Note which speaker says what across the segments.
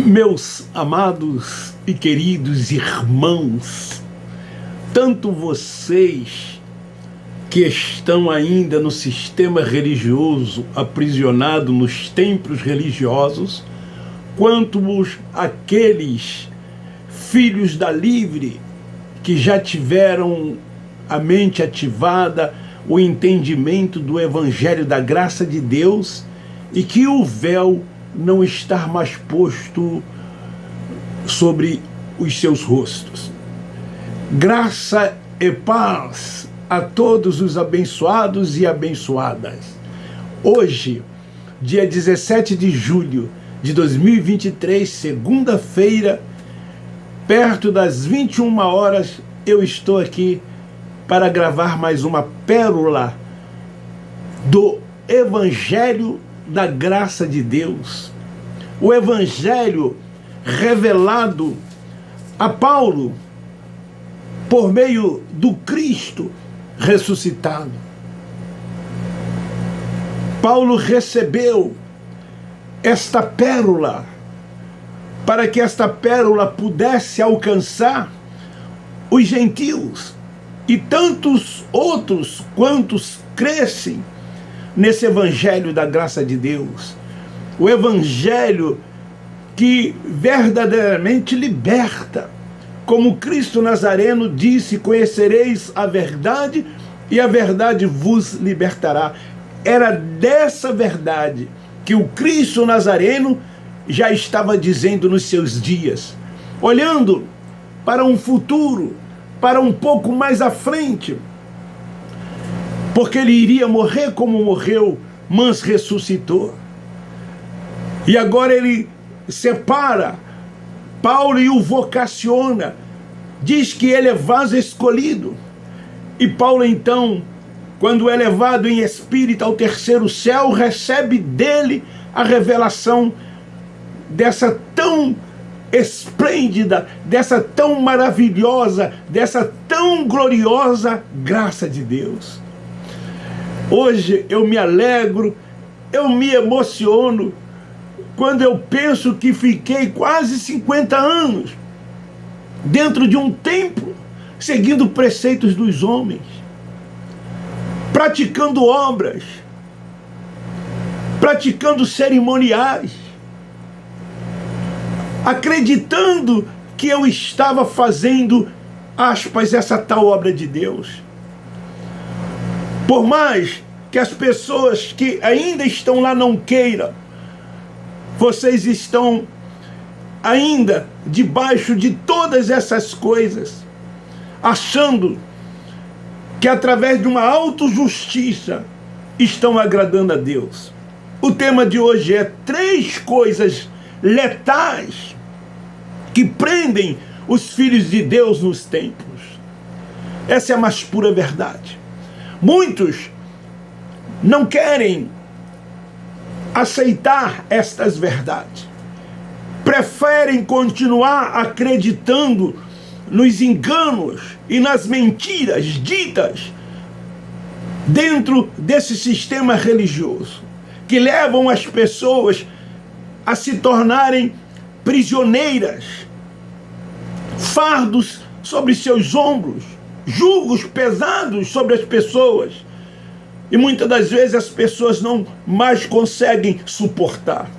Speaker 1: Meus amados e queridos irmãos, tanto vocês que estão ainda no sistema religioso, aprisionado nos templos religiosos, quanto aqueles filhos da livre que já tiveram a mente ativada, o entendimento do Evangelho da graça de Deus e que o véu não está mais posto sobre os seus rostos. Graça e paz a todos os abençoados e abençoadas. Hoje, dia 17 de julho de 2023, segunda-feira, perto das 21 horas, eu estou aqui para gravar mais uma pérola do Evangelho da graça de Deus. O Evangelho revelado a Paulo por meio do Cristo ressuscitado. Paulo recebeu esta pérola para que esta pérola pudesse alcançar os gentios e tantos outros quantos crescem nesse Evangelho da graça de Deus. O Evangelho que verdadeiramente liberta. Como Cristo Nazareno disse: conhecereis a verdade e a verdade vos libertará. Era dessa verdade que o Cristo Nazareno já estava dizendo nos seus dias, olhando para um futuro, para um pouco mais à frente, porque ele iria morrer como morreu, mas ressuscitou. E agora ele separa Paulo e o vocaciona, diz que ele é vaso escolhido. E Paulo então, quando é levado em espírito ao terceiro céu, recebe dele a revelação dessa tão esplêndida, dessa tão maravilhosa, dessa tão gloriosa graça de Deus. Hoje eu me alegro, eu me emociono, quando eu penso que fiquei quase 50 anos dentro de um templo, seguindo preceitos dos homens, praticando obras, praticando cerimoniais, acreditando que eu estava fazendo, aspas, essa tal obra de Deus. Por mais que as pessoas que ainda estão lá não queiram, vocês estão ainda debaixo de todas essas coisas, achando que através de uma autojustiça estão agradando a Deus. O tema de hoje é 3 coisas letais que prendem os filhos de Deus nos templos. Essa é a mais pura verdade. Muitos não querem aceitar estas verdades. Preferem continuar acreditando nos enganos e nas mentiras ditas dentro desse sistema religioso, que levam as pessoas a se tornarem prisioneiras, fardos sobre seus ombros, julgos pesados sobre as pessoas, e muitas das vezes as pessoas não mais conseguem suportar,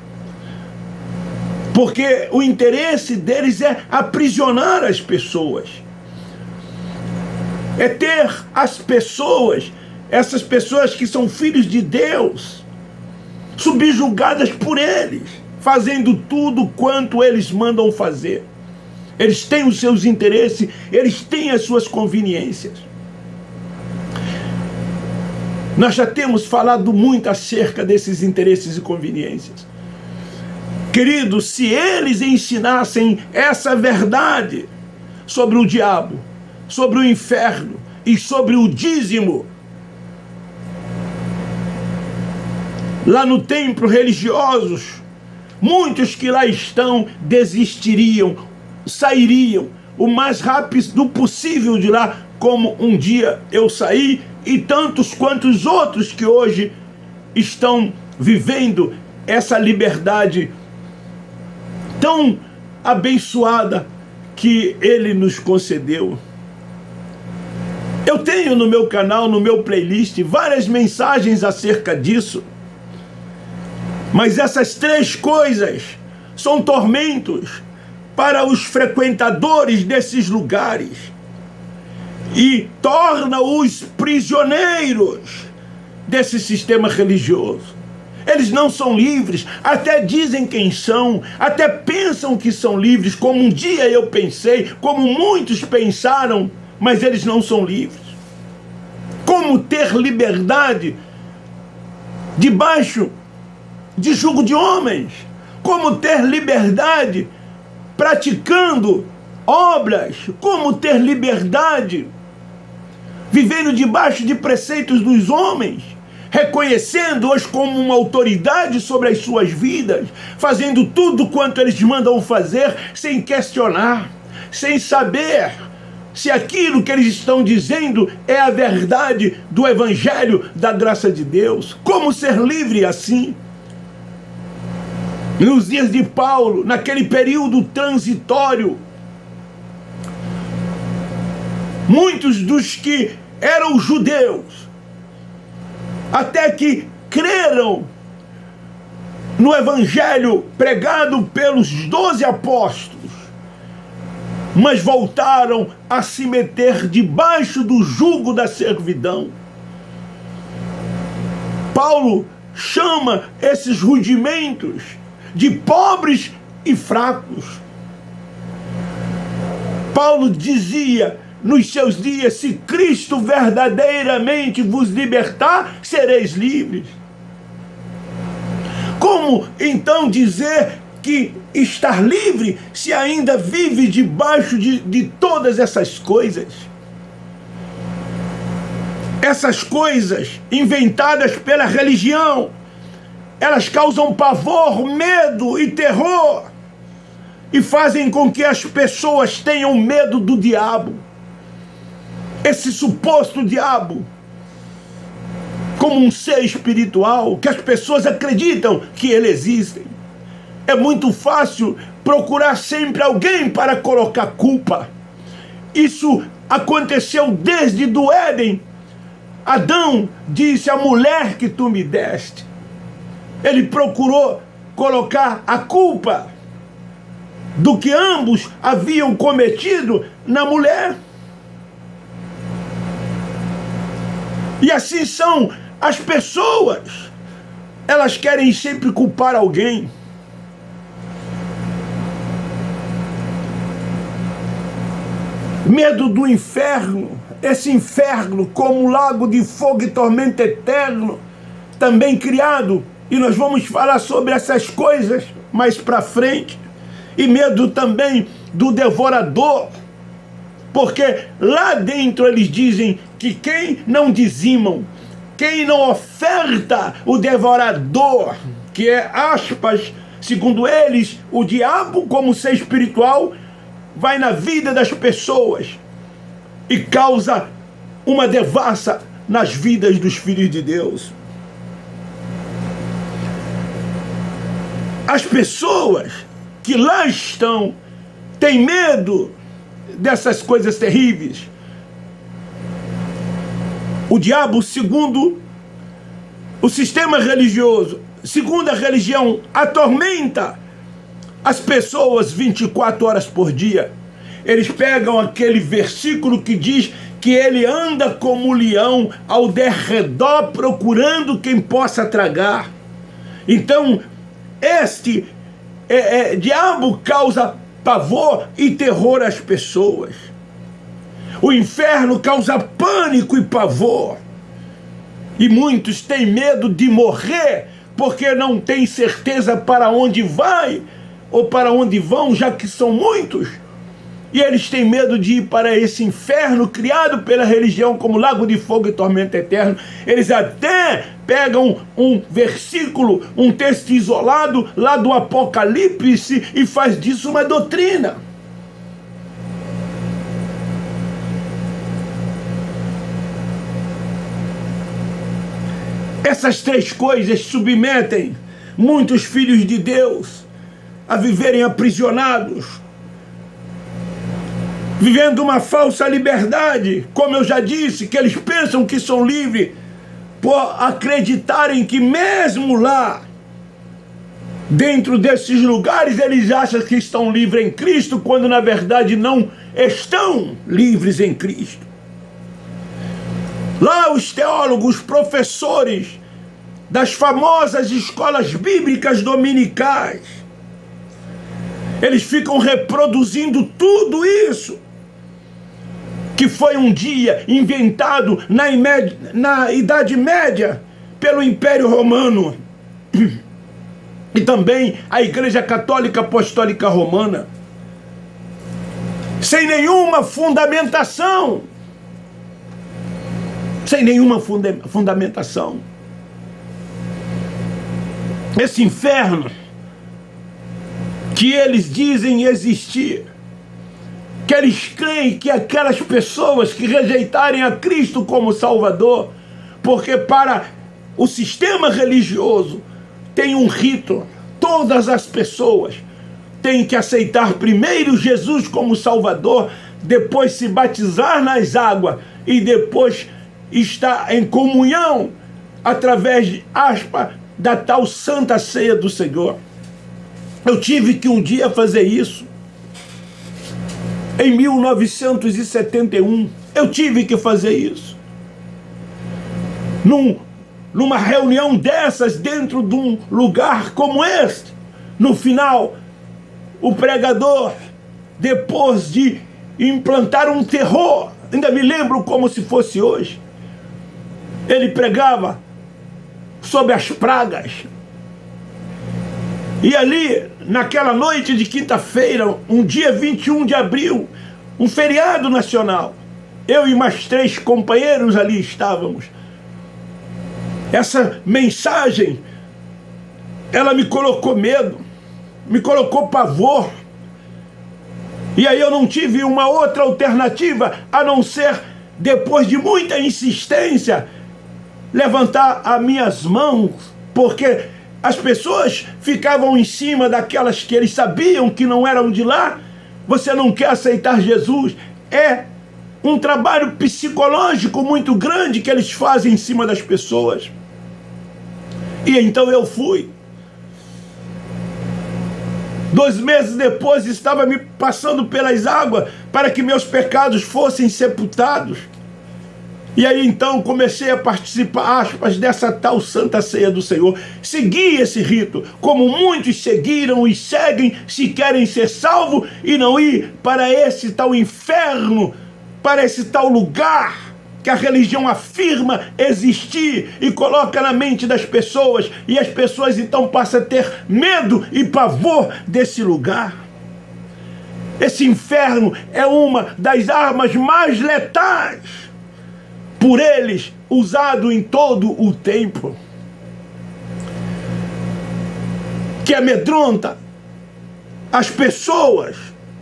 Speaker 1: porque o interesse deles é aprisionar as pessoas, é ter as pessoas, essas pessoas que são filhos de Deus, subjugadas por eles, fazendo tudo quanto eles mandam fazer. Eles têm os seus interesses, eles têm as suas conveniências. Nós já temos falado muito acerca desses interesses e conveniências. Queridos, se eles ensinassem essa verdade sobre o diabo, sobre o inferno e sobre o dízimo, lá no templo religiosos, muitos que lá estão desistiriam, sairiam o mais rápido possível de lá, como um dia eu saí, e tantos quantos outros que hoje estão vivendo essa liberdade tão abençoada que Ele nos concedeu. Eu tenho no meu canal, no meu playlist, várias mensagens acerca disso. Mas essas 3 coisas são tormentos para os frequentadores desses lugares e torna-os prisioneiros desse sistema religioso. Eles não são livres, até dizem quem são, até pensam que são livres, como um dia eu pensei, como muitos pensaram, mas eles não são livres. Como ter liberdade debaixo de jugo de homens? Como ter liberdade praticando obras? Como ter liberdade vivendo debaixo de preceitos dos homens, reconhecendo-os como uma autoridade sobre as suas vidas, fazendo tudo quanto eles mandam fazer, sem questionar, sem saber se aquilo que eles estão dizendo é a verdade do Evangelho da graça de Deus? Como ser livre assim? Nos dias de Paulo, naquele período transitório, muitos dos que eram judeus, até que creram no Evangelho pregado pelos 12 apóstolos, mas voltaram a se meter debaixo do jugo da servidão. Paulo chama esses rudimentos de pobres e fracos. Paulo dizia nos seus dias: se Cristo verdadeiramente vos libertar, sereis livres. Como então dizer que estar livre se ainda vive debaixo de todas essas coisas? Essas coisas inventadas pela religião, elas causam pavor, medo e terror e fazem com que as pessoas tenham medo do diabo. Esse suposto diabo, como um ser espiritual, que as pessoas acreditam que ele existe. É muito fácil procurar sempre alguém para colocar culpa. Isso aconteceu desde do Éden. Adão disse: a mulher que tu me deste. Ele procurou colocar a culpa do que ambos haviam cometido na mulher. E assim são as pessoas. Elas querem sempre culpar alguém. Medo do inferno. Esse inferno como um lago de fogo e tormento eterno, também criado. E nós vamos falar sobre essas coisas mais para frente. E medo também do devorador. Porque lá dentro eles dizem que quem não dizimam, quem não oferta o devorador, que é, aspas, segundo eles, o diabo como ser espiritual, vai na vida das pessoas e causa uma devassa nas vidas dos filhos de Deus. As pessoas que lá estão têm medo dessas coisas terríveis. O diabo, segundo o sistema religioso, segundo a religião, atormenta as pessoas 24 horas por dia. Eles pegam aquele versículo que diz que ele anda como leão ao derredor procurando quem possa tragar. Então, este diabo causa pavor e terror às pessoas. O inferno causa pânico e pavor. E muitos têm medo de morrer porque não têm certeza para onde vai ou para onde vão, já que são muitos. E eles têm medo de ir para esse inferno criado pela religião como lago de fogo e tormento eterno. Eles até pegam um versículo, um texto isolado lá do Apocalipse e faz disso uma doutrina. Essas 3 coisas submetem muitos filhos de Deus a viverem aprisionados, vivendo uma falsa liberdade, como eu já disse, que eles pensam que são livres, por acreditarem que mesmo lá, dentro desses lugares, eles acham que estão livres em Cristo, quando na verdade não estão livres em Cristo. Lá os teólogos, professores das famosas escolas bíblicas dominicais, eles ficam reproduzindo tudo isso que foi um dia inventado na Idade Média pelo Império Romano e também a Igreja Católica Apostólica Romana, sem nenhuma fundamentação. Sem nenhuma fundamentação. Esse inferno que eles dizem existir, que eles creem que aquelas pessoas que rejeitarem a Cristo como Salvador, porque para o sistema religioso tem um rito, todas as pessoas têm que aceitar primeiro Jesus como Salvador, depois se batizar nas águas e depois estar em comunhão através da tal Santa Ceia do Senhor. Eu tive que um dia fazer isso. Em 1971, eu tive que fazer isso. Numa reunião dessas, dentro de um lugar como este, no final, o pregador, depois de implantar um terror, ainda me lembro como se fosse hoje, ele pregava sobre as pragas. E ali, naquela noite de quinta-feira, um dia 21 de abril, um feriado nacional, eu e mais 3 companheiros ali estávamos. Essa mensagem, ela me colocou medo, me colocou pavor. E aí eu não tive uma outra alternativa a não ser, depois de muita insistência, levantar as minhas mãos, porque as pessoas ficavam em cima daquelas que eles sabiam que não eram de lá. Você não quer aceitar Jesus? É um trabalho psicológico muito grande que eles fazem em cima das pessoas. E então eu fui. 2 meses depois estava me passando pelas águas para que meus pecados fossem sepultados. E aí então comecei a participar, dessa tal Santa Ceia do Senhor. Segui esse rito, como muitos seguiram e seguem, se querem ser salvos e não ir para esse tal inferno, para esse tal lugar que a religião afirma existir e coloca na mente das pessoas, e as pessoas então passam a ter medo e pavor desse lugar. Esse inferno é uma das armas mais letais por eles, usado em todo o tempo, que amedronta as pessoas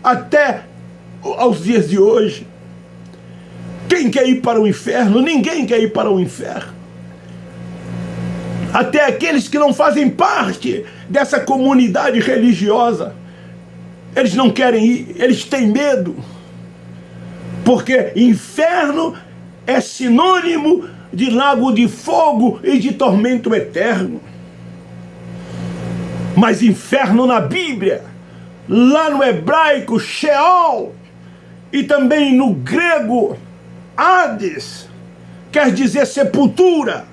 Speaker 1: até aos dias de hoje. Quem quer ir para o inferno? Ninguém quer ir para o inferno. Até aqueles que não fazem parte dessa comunidade religiosa, eles não querem ir, eles têm medo, porque inferno é sinônimo de lago de fogo e de tormento eterno. Mas inferno na Bíblia, lá no hebraico, Sheol, e também no grego, Hades, quer dizer sepultura.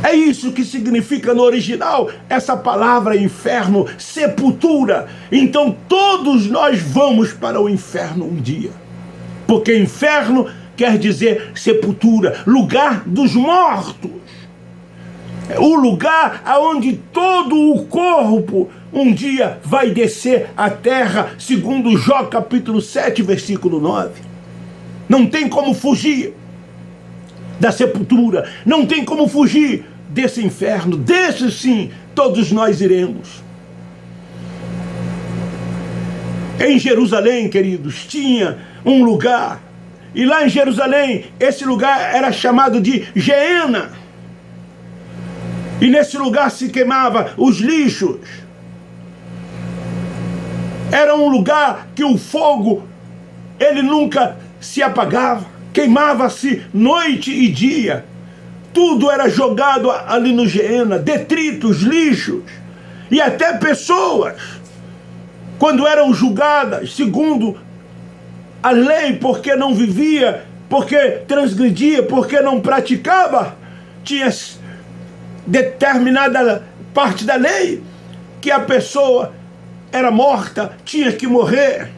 Speaker 1: É isso que significa no original essa palavra inferno, sepultura. Então todos nós vamos para o inferno um dia. Porque inferno quer dizer sepultura, lugar dos mortos. O lugar aonde todo o corpo um dia vai descer à terra, segundo Jó capítulo 7, versículo 9. Não tem como fugir da sepultura, não tem como fugir desse inferno, desse sim, todos nós iremos. Em Jerusalém, queridos, tinha um lugar, e lá em Jerusalém, esse lugar era chamado de Geena. E nesse lugar se queimava os lixos. Era um lugar que o fogo, ele nunca se apagava. Queimava-se noite e dia. Tudo era jogado ali no Geena, detritos, lixos. E até pessoas, quando eram julgadas segundo a lei, porque não vivia, porque transgredia, porque não praticava, tinha determinada parte da lei que a pessoa era morta, tinha que morrer.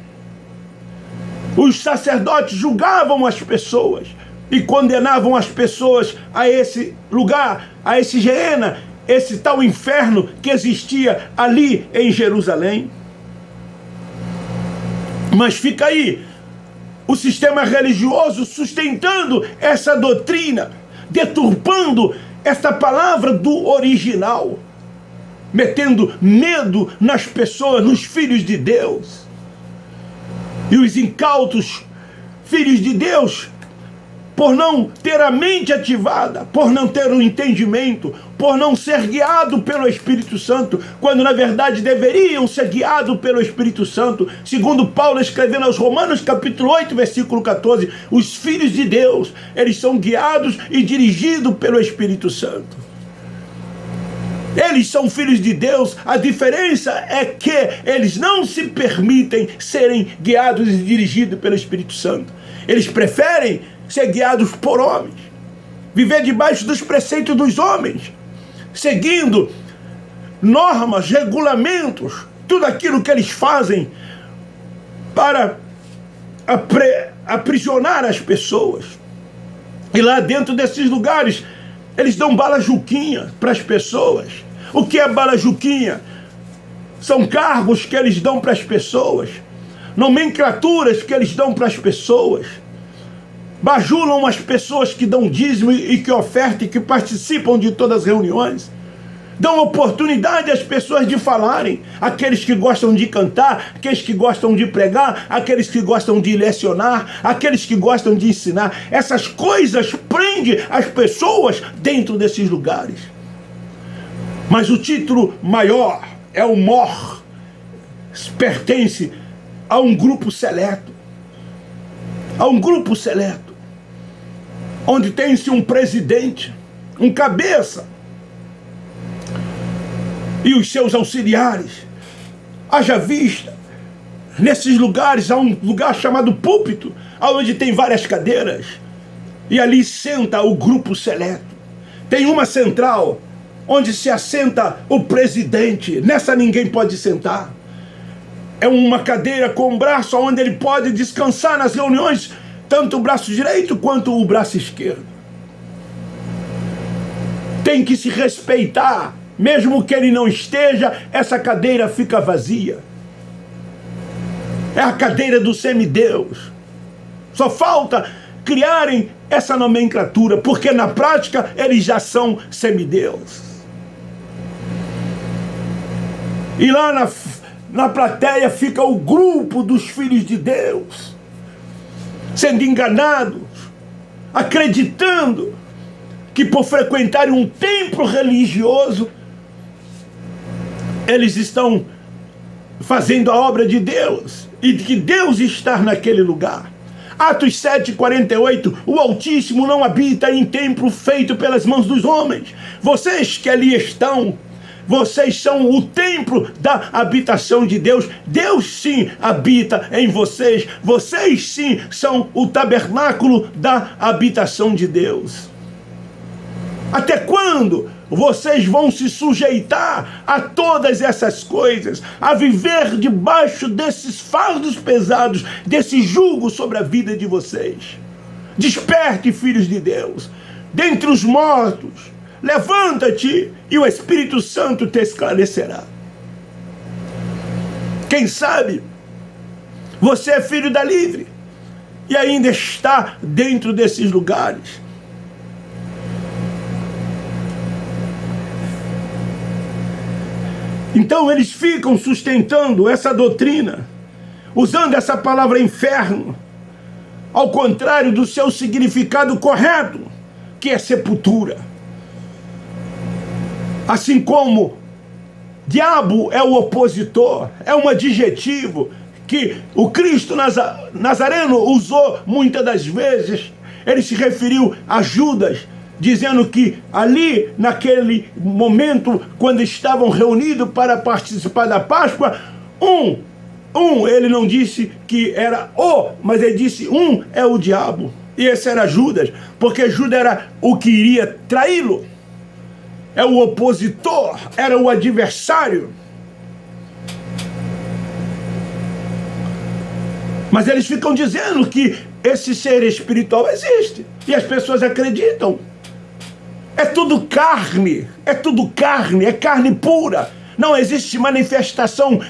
Speaker 1: Os sacerdotes julgavam as pessoas e condenavam as pessoas a esse lugar, a esse Geena, esse tal inferno que existia ali em Jerusalém. Mas fica aí o sistema religioso sustentando essa doutrina, deturpando esta palavra do original, metendo medo nas pessoas, nos filhos de Deus. E os incautos filhos de Deus, por não ter a mente ativada, por não ter o entendimento, por não ser guiado pelo Espírito Santo, quando na verdade deveriam ser guiados pelo Espírito Santo, segundo Paulo escrevendo aos Romanos capítulo 8, versículo 14, os filhos de Deus, eles são guiados e dirigidos pelo Espírito Santo. Eles são filhos de Deus, a diferença é que eles não se permitem serem guiados e dirigidos pelo Espírito Santo. Eles preferem ser guiados por homens, viver debaixo dos preceitos dos homens, seguindo normas, regulamentos, tudo aquilo que eles fazem para aprisionar as pessoas. E lá dentro desses lugares, eles dão bala juquinha para as pessoas. O que é bala juquinha? São cargos que eles dão para as pessoas, nomenclaturas que eles dão para as pessoas, bajulam as pessoas que dão dízimo e que ofertam e que participam de todas as reuniões, dão oportunidade às pessoas de falarem, aqueles que gostam de cantar, aqueles que gostam de pregar, aqueles que gostam de lecionar, aqueles que gostam de ensinar. Essas coisas prendem as pessoas dentro desses lugares. Mas o título maior é o Mor, pertence a um grupo seleto, onde tem-se um presidente, um cabeça, e os seus auxiliares. Haja vista, nesses lugares há um lugar chamado púlpito, onde tem várias cadeiras, e ali senta o grupo seleto. Tem uma central, onde se assenta o presidente. Nessa ninguém pode sentar. É uma cadeira com um braço onde ele pode descansar nas reuniões, tanto o braço direito quanto o braço esquerdo. Tem que se respeitar. Mesmo que ele não esteja, essa cadeira fica vazia. É a cadeira do semideus. Só falta criarem essa nomenclatura, porque na prática eles já são semideus. E lá na plateia fica o grupo dos filhos de Deus, sendo enganados, acreditando que por frequentarem um templo religioso, eles estão fazendo a obra de Deus e que Deus está naquele lugar. Atos 7:48, o Altíssimo não habita em templo feito pelas mãos dos homens. Vocês que ali estão, vocês são o templo da habitação de Deus. Deus sim habita em vocês. Vocês sim são o tabernáculo da habitação de Deus. Até quando vocês vão se sujeitar a todas essas coisas, a viver debaixo desses fardos pesados, desse jugo sobre a vida de vocês? Desperte, filhos de Deus, dentre os mortos, levanta-te e o Espírito Santo te esclarecerá. Quem sabe você é filho da livre e ainda está dentro desses lugares. Então eles ficam sustentando essa doutrina, usando essa palavra inferno, ao contrário do seu significado correto, que é sepultura. Assim como diabo é o opositor, é um adjetivo que o Cristo Nazareno usou muitas das vezes. Ele se referiu a Judas, dizendo que ali, naquele momento, quando estavam reunidos para participar da Páscoa, ele não disse que era mas ele disse é o diabo. E esse era Judas, porque Judas era o que iria traí-lo. É o opositor, era o adversário. Mas eles ficam dizendo que esse ser espiritual existe. E as pessoas acreditam. É tudo carne, é carne pura. Não existe manifestação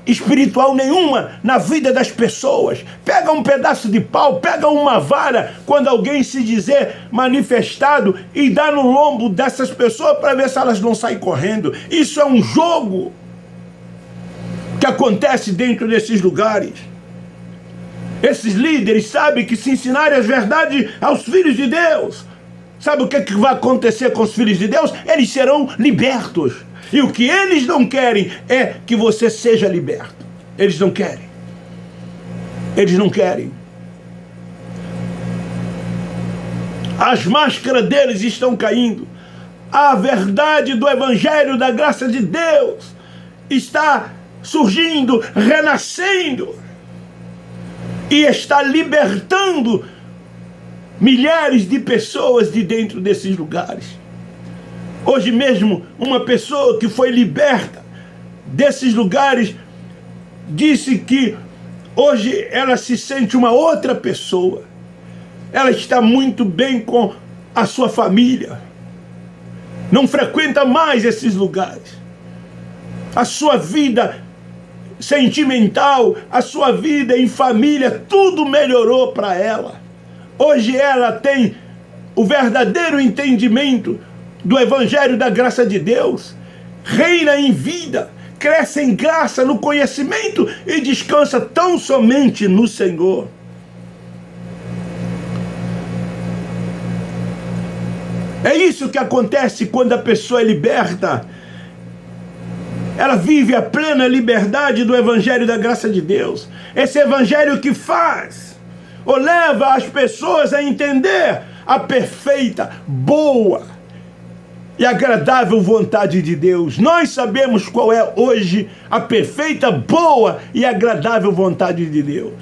Speaker 1: espiritual nenhuma na vida das pessoas. Pega um pedaço de pau, pega uma vara, quando alguém se dizer manifestado, e dá no lombo dessas pessoas para ver se elas não saem correndo. Isso é um jogo que acontece dentro desses lugares. Esses líderes sabem que se ensinarem as verdades aos filhos de Deus, sabe o que vai acontecer com os filhos de Deus? Eles serão libertos. E o que eles não querem é que você seja liberto. Eles não querem. Eles não querem. As máscaras deles estão caindo. A verdade do Evangelho da graça de Deus está surgindo, renascendo. E está libertando milhares de pessoas de dentro desses lugares. Hoje mesmo, uma pessoa que foi liberta desses lugares disse que hoje ela se sente uma outra pessoa. Ela está muito bem com a sua família. Não frequenta mais esses lugares. A sua vida sentimental, a sua vida em família, tudo melhorou para ela. Hoje ela tem o verdadeiro entendimento do Evangelho da graça de Deus, reina em vida, cresce em graça, no conhecimento e descansa tão somente no Senhor. É isso que acontece quando a pessoa é liberta. Ela vive a plena liberdade do Evangelho da graça de Deus. Esse Evangelho que faz, ou leva as pessoas a entender a perfeita, boa e agradável vontade de Deus. Nós sabemos qual é hoje a perfeita, boa e agradável vontade de Deus.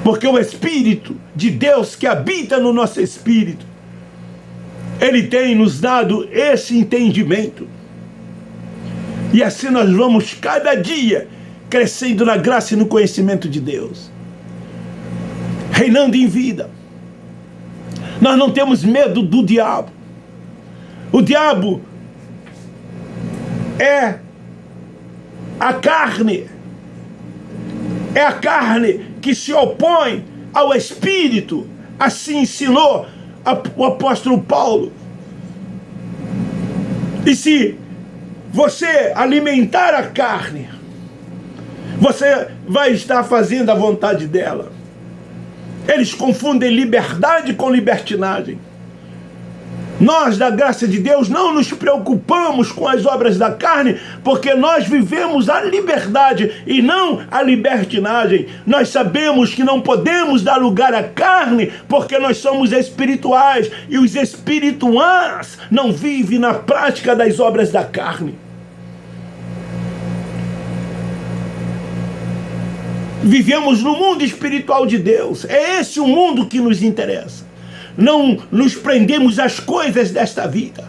Speaker 1: Porque o Espírito de Deus que habita no nosso espírito, Ele tem nos dado esse entendimento. E assim nós vamos cada dia crescendo na graça e no conhecimento de Deus, reinando em vida. Nós não temos medo do diabo. O diabo é a carne que se opõe ao Espírito. Assim ensinou o apóstolo Paulo. E se você alimentar a carne, você vai estar fazendo a vontade dela. Eles confundem liberdade com libertinagem. Nós, da graça de Deus, não nos preocupamos com as obras da carne, porque nós vivemos a liberdade e não a libertinagem. Nós sabemos que não podemos dar lugar à carne, porque nós somos espirituais, e os espirituais não vivem na prática das obras da carne. Vivemos no mundo espiritual de Deus. É esse o mundo que nos interessa. Não nos prendemos às coisas desta vida.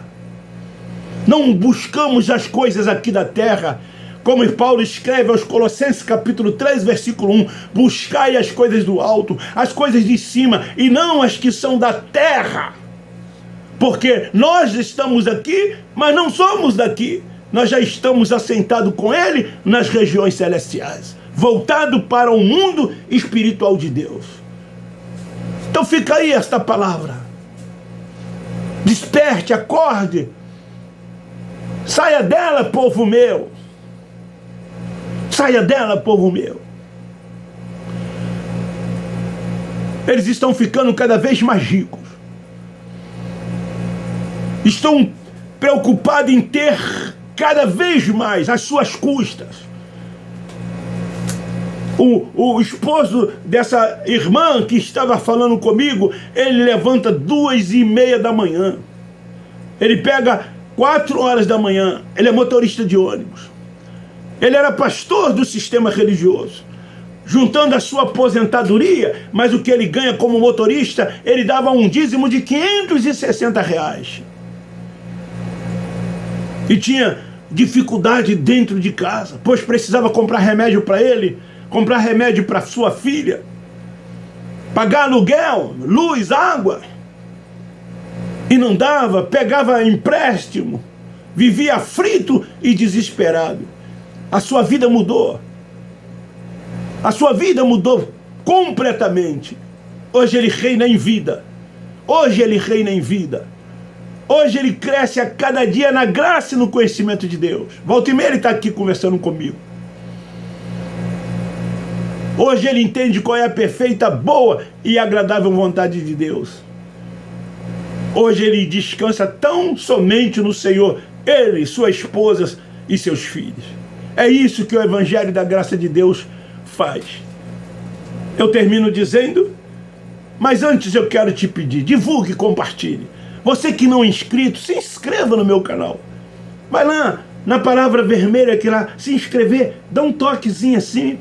Speaker 1: Não buscamos as coisas aqui da terra. Como Paulo escreve aos Colossenses capítulo 3, versículo 1. Buscai as coisas do alto, as coisas de cima, e não as que são da terra. Porque nós estamos aqui, mas não somos daqui. Nós já estamos assentados com Ele nas regiões celestiais, voltado para o mundo espiritual de Deus. Então fica aí esta palavra. Desperte, acorde. Saia dela, povo meu. Saia dela, povo meu. Eles estão ficando cada vez mais ricos. Estão preocupado em ter cada vez mais às suas custas. O esposo dessa irmã que estava falando comigo, ele levanta 2h30 da manhã. Ele pega 4 horas da manhã. Ele é motorista de ônibus. Ele era pastor do sistema religioso, juntando a sua aposentadoria, mas o que ele ganha como motorista, ele dava um dízimo de R$560. E tinha dificuldade dentro de casa, pois precisava comprar remédio para ele, comprar remédio para sua filha, pagar aluguel, luz, água. E não dava, pegava empréstimo, vivia aflito e desesperado. A sua vida mudou. A sua vida mudou completamente. Hoje ele reina em vida. Hoje ele reina em vida. Hoje ele cresce a cada dia na graça e no conhecimento de Deus. Volta e meia ele está aqui conversando comigo. Hoje ele entende qual é a perfeita, boa e agradável vontade de Deus. Hoje ele descansa tão somente no Senhor, ele, sua esposa e seus filhos. É isso que o Evangelho da Graça de Deus faz. Eu termino dizendo, mas antes eu quero te pedir, divulgue e compartilhe. Você que não é inscrito, se inscreva no meu canal. Vai lá, na palavra vermelha aqui lá, se inscrever, dá um toquezinho assim.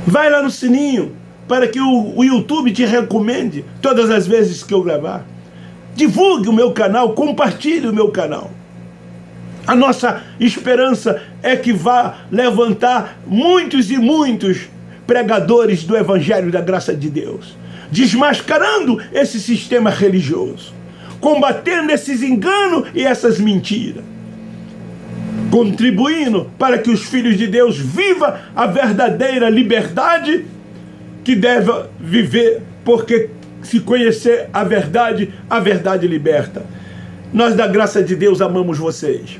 Speaker 1: Vai lá no sininho, para que o YouTube te recomende todas as vezes que eu gravar. Divulgue o meu canal, compartilhe o meu canal. A nossa esperança é que vá levantar muitos e muitos pregadores do Evangelho da Graça de Deus, desmascarando esse sistema religioso, combatendo esses enganos e essas mentiras, contribuindo para que os filhos de Deus vivam a verdadeira liberdade que deve viver, porque se conhecer a verdade liberta. Nós da Graça de Deus amamos vocês.